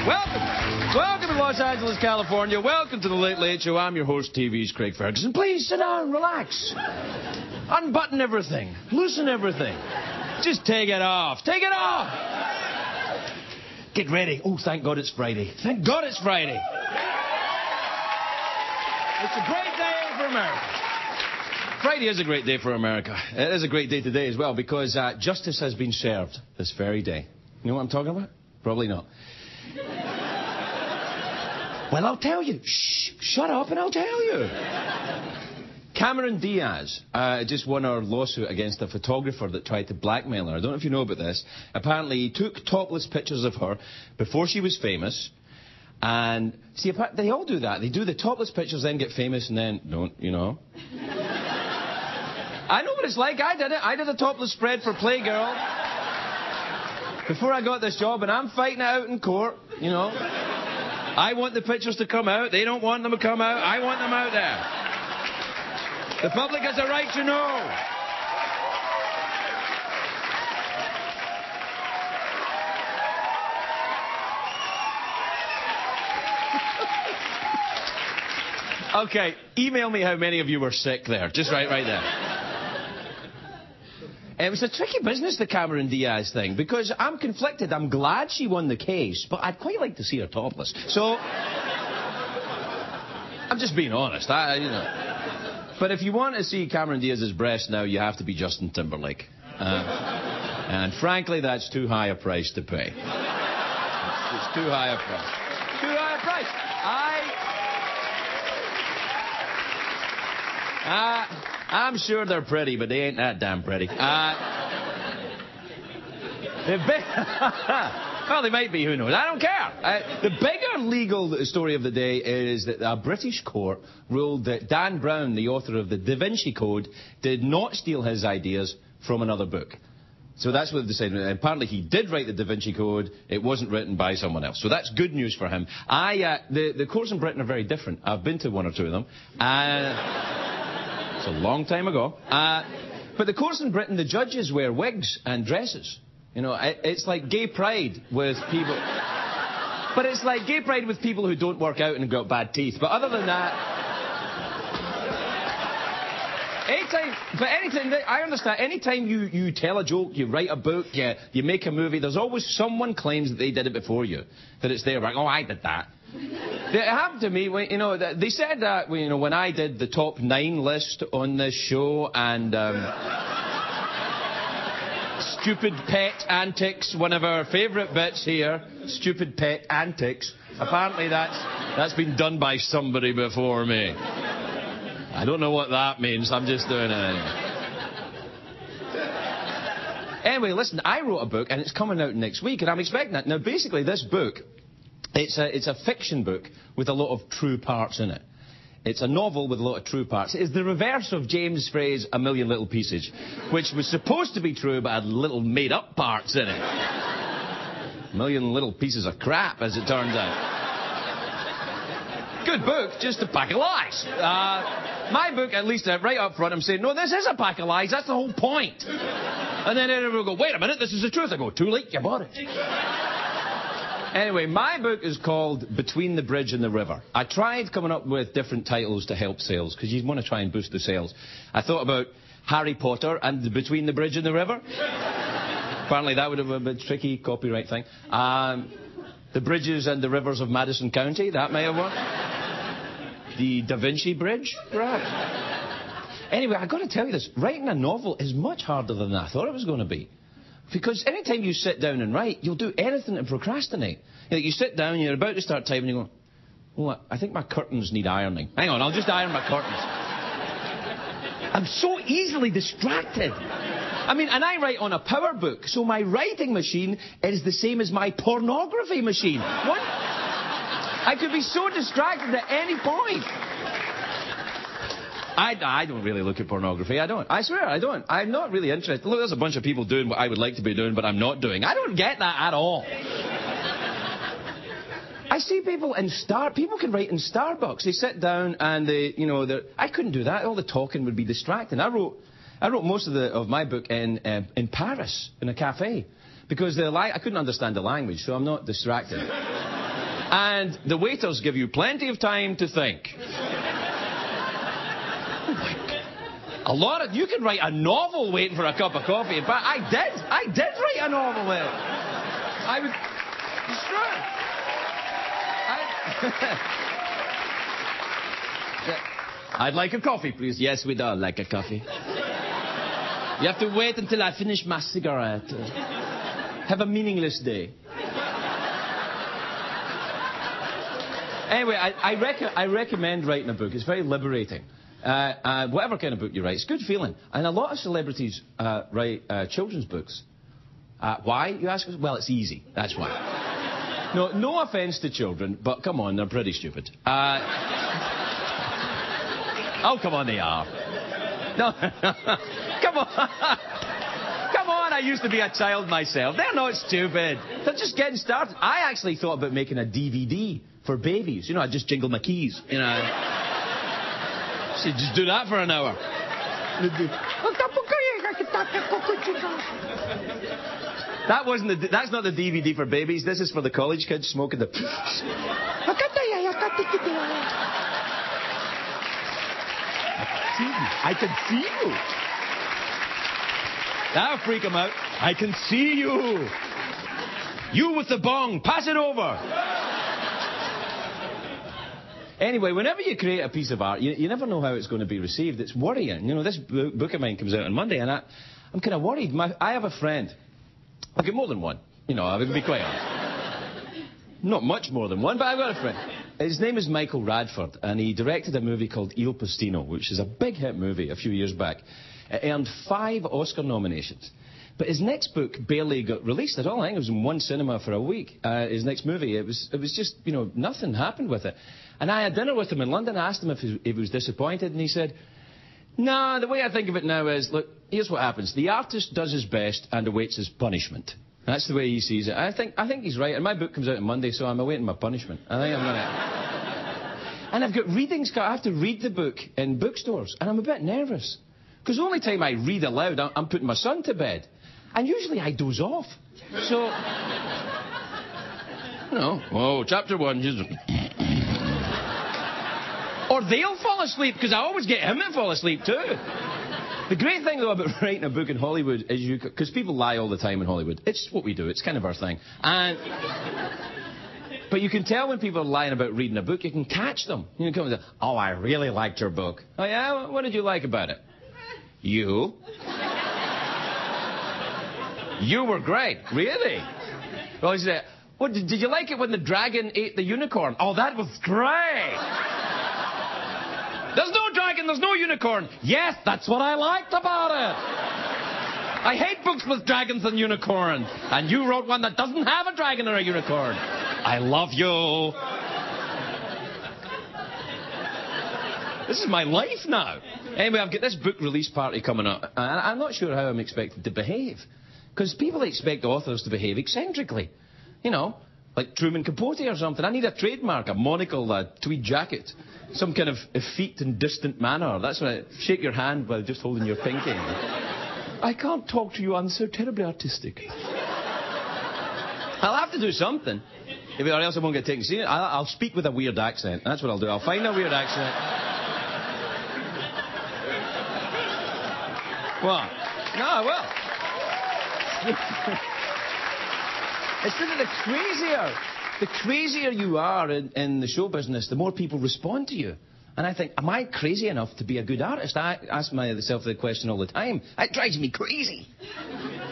Welcome to Los Angeles, California. Welcome to the Late Late Show. I'm your host, TV's Craig Ferguson. Please sit down, relax. Unbutton everything. Loosen everything. Just take it off. Take it off. Get ready. Oh, thank God it's Friday. Thank God it's Friday. It's a great day for America. Friday is a great day for America. It is a great day today as well because justice has been served this very day. You know what I'm talking about? Probably not. Well, I'll tell you. Shh, shut up and I'll tell you. Cameron Diaz just won our lawsuit against a photographer that tried to blackmail her. I don't know if you know about this. Apparently, he took topless pictures of her before she was famous. And, see, they all do that. They do the topless pictures, then get famous, and then don't, you know. I know what it's like. I did it. I did a topless spread for Playgirl before I got this job, and I'm fighting it out in court, you know. I want the pictures to come out. They don't want them to come out. I want them out there. The public has a right to know. Okay, email me how many of you were sick there. Just right there. It was a tricky business, the Cameron Diaz thing, because I'm conflicted. I'm glad she won the case, but I'd quite like to see her topless. So, I'm just being honest, you know. But if you want to see Cameron Diaz's breast now, you have to be Justin Timberlake. And frankly, that's too high a price to pay. It's too high a price. Too high a price. I'm sure they're pretty, but they ain't that damn pretty. Well, they might be, who knows? I don't care. The bigger legal story of the day is that a British court ruled that Dan Brown, the author of the Da Vinci Code, did not steal his ideas from another book. So that's what they decided. Apparently he did write the Da Vinci Code. It wasn't written by someone else. So that's good news for him. The courts in Britain are very different. I've been to one or two of them. It's a long time ago. But the courts in Britain, the judges wear wigs and dresses. You know, it's like gay pride with people... But it's like gay pride with people who don't work out and have got bad teeth. But other than that... I understand, anytime you tell a joke, you write a book, you make a movie, there's always someone claims that they did it before you. That it's there, like, oh, I did that. It happened to me, when, you know, they said that, you know, when I did the top 9 list on this show, and stupid pet antics, one of our favourite bits here, stupid pet antics, apparently that's been done by somebody before me. I don't know what that means, I'm just doing it anyway. Anyway, listen, I wrote a book, and it's coming out next week, and I'm expecting that. Now, basically, this book... It's a fiction book with a lot of true parts in it. It's a novel with a lot of true parts. It's the reverse of James Frey's A Million Little Pieces, which was supposed to be true but had little made-up parts in it. A million little pieces of crap, as it turns out. Good book, just a pack of lies. My book, at least right up front, I'm saying, no, this is a pack of lies. That's the whole point. And then everyone will go, wait a minute, this is the truth. I go, too late, you bought it. Anyway, my book is called Between the Bridge and the River. I tried coming up with different titles to help sales, because you want to try and boost the sales. I thought about Harry Potter and Between the Bridge and the River. Apparently that would have been a bit tricky, copyright thing. The Bridges and the Rivers of Madison County, that may have worked. The Da Vinci Bridge, perhaps. Anyway, I've got to tell you this. Writing a novel is much harder than I thought it was going to be. Because any time you sit down and write, you'll do anything to procrastinate. You know, you sit down, you're about to start typing, and you go, oh, I think my curtains need ironing. Hang on, I'll just iron my curtains. I'm so easily distracted. I mean, and I write on a power book, so my writing machine is the same as my pornography machine. What? I could be so distracted at any point. I don't really look at pornography. I don't. I swear, I don't. I'm not really interested. Look, there's a bunch of people doing what I would like to be doing, but I'm not doing. I don't get that at all. I see people in people can write in Starbucks. They sit down and I couldn't do that. All the talking would be distracting. I wrote most of my book in Paris, in a cafe, because I couldn't understand the language, so I'm not distracted. And the waiters give you plenty of time to think. You can write a novel waiting for a cup of coffee. But I did write a novel there. It's true. I'd like a coffee, please. Yes, we'd all like a coffee. You have to wait until I finish my cigarette. Have a meaningless day. Anyway, I recommend writing a book. It's very liberating. Whatever kind of book you write, it's a good feeling. And a lot of celebrities write children's books. Why, you ask us? Well, it's easy. That's why. No offence to children, but come on, they're pretty stupid. Oh, come on, they are. No, come on. Come on, I used to be a child myself. They're not stupid. They're just getting started. I actually thought about making a DVD for babies. You know, I'd just jingle my keys. You know. So just do that for an hour. That's not the DVD for babies. This is for the college kids smoking the... I can see you. That'll freak them out. I can see you. You with the bong. Pass it over. Anyway, whenever you create a piece of art, you never know how it's going to be received. It's worrying. You know, this book of mine comes out on Monday, and I'm kind of worried. I have a friend. I've got more than one. You know, I would be quite honest. Not much more than one, but I've got a friend. His name is Michael Radford, and he directed a movie called Il Postino, which is a big hit movie a few years back. It earned 5 Oscar nominations. But his next book barely got released at all. I think it was in one cinema for a week. His next movie, it was just, you know, nothing happened with it. And I had dinner with him in London. I asked him if he was disappointed, and he said, "No, the way I think of it now is, look, here's what happens. The artist does his best and awaits his punishment." That's the way he sees it. I think he's right. And my book comes out on Monday, so I'm awaiting my punishment. I think I'm going to... And I've got readings. I have to read the book in bookstores, and I'm a bit nervous. Because the only time I read aloud, I'm putting my son to bed. And usually I doze off. So... You know, oh, chapter 1, just... Or they'll fall asleep, because I always get him to fall asleep, too. The great thing, though, about writing a book in Hollywood is because people lie all the time in Hollywood. It's what we do. It's kind of our thing. But you can tell when people are lying about reading a book. You can catch them. You can come and say, "Oh, I really liked your book." "Oh, yeah? What did you like about it?" "You." "You were great." "Really?" Well, he said, "What, did you like it when the dragon ate the unicorn?" "Oh, that was great." "There's no dragon, there's no unicorn." "Yes, that's what I liked about it. I hate books with dragons and unicorns. And you wrote one that doesn't have a dragon or a unicorn. I love you." This is my life now. Anyway, I've got this book release party coming up. And I'm not sure how I'm expected to behave. Because people expect authors to behave eccentrically. You know, like Truman Capote or something. I need a trademark, a monocle, a tweed jacket. Some kind of effete and distant manner. That's when I shake your hand while just holding your pinky. "I can't talk to you, I'm so terribly artistic." I'll have to do something. Or else I won't get taken seriously. I'll speak with a weird accent. That's what I'll do. I'll find a weird accent. What? No, I will. It's that the crazier you are in the show business, the more people respond to you. And I think, am I crazy enough to be a good artist? I ask myself the question all the time. It drives me crazy.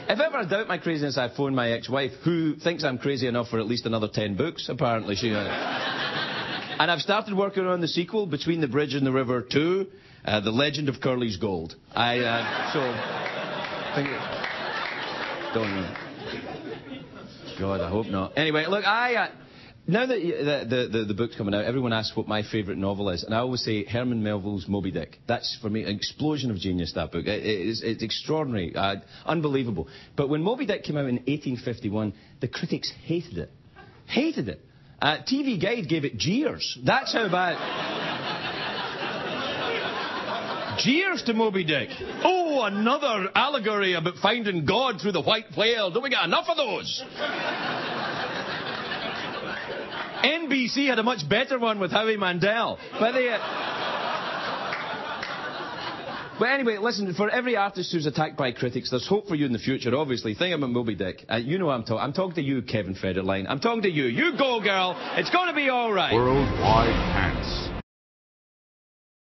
If ever I doubt my craziness, I phone my ex-wife, who thinks I'm crazy enough for at least another 10 books, apparently. And I've started working on the sequel, Between the Bridge and the River 2, The Legend of Curly's Gold. Don't know. God, I hope not. Anyway, look, now that the book's coming out, everyone asks what my favourite novel is, and I always say Herman Melville's Moby Dick. That's, for me, an explosion of genius, that book. It's extraordinary, unbelievable. But when Moby Dick came out in 1851, the critics hated it. Hated it. TV Guide gave it jeers. That's how bad... Jeers to Moby Dick. Oh, another allegory about finding God through the white whale. Don't we get enough of those? NBC had a much better one with Howie Mandel. But they... But anyway, listen, for every artist who's attacked by critics, there's hope for you in the future, obviously. Think about Moby Dick. You know I'm talking to you, Kevin Federline. I'm talking to you. You go, girl. It's going to be all right. Worldwide Pants.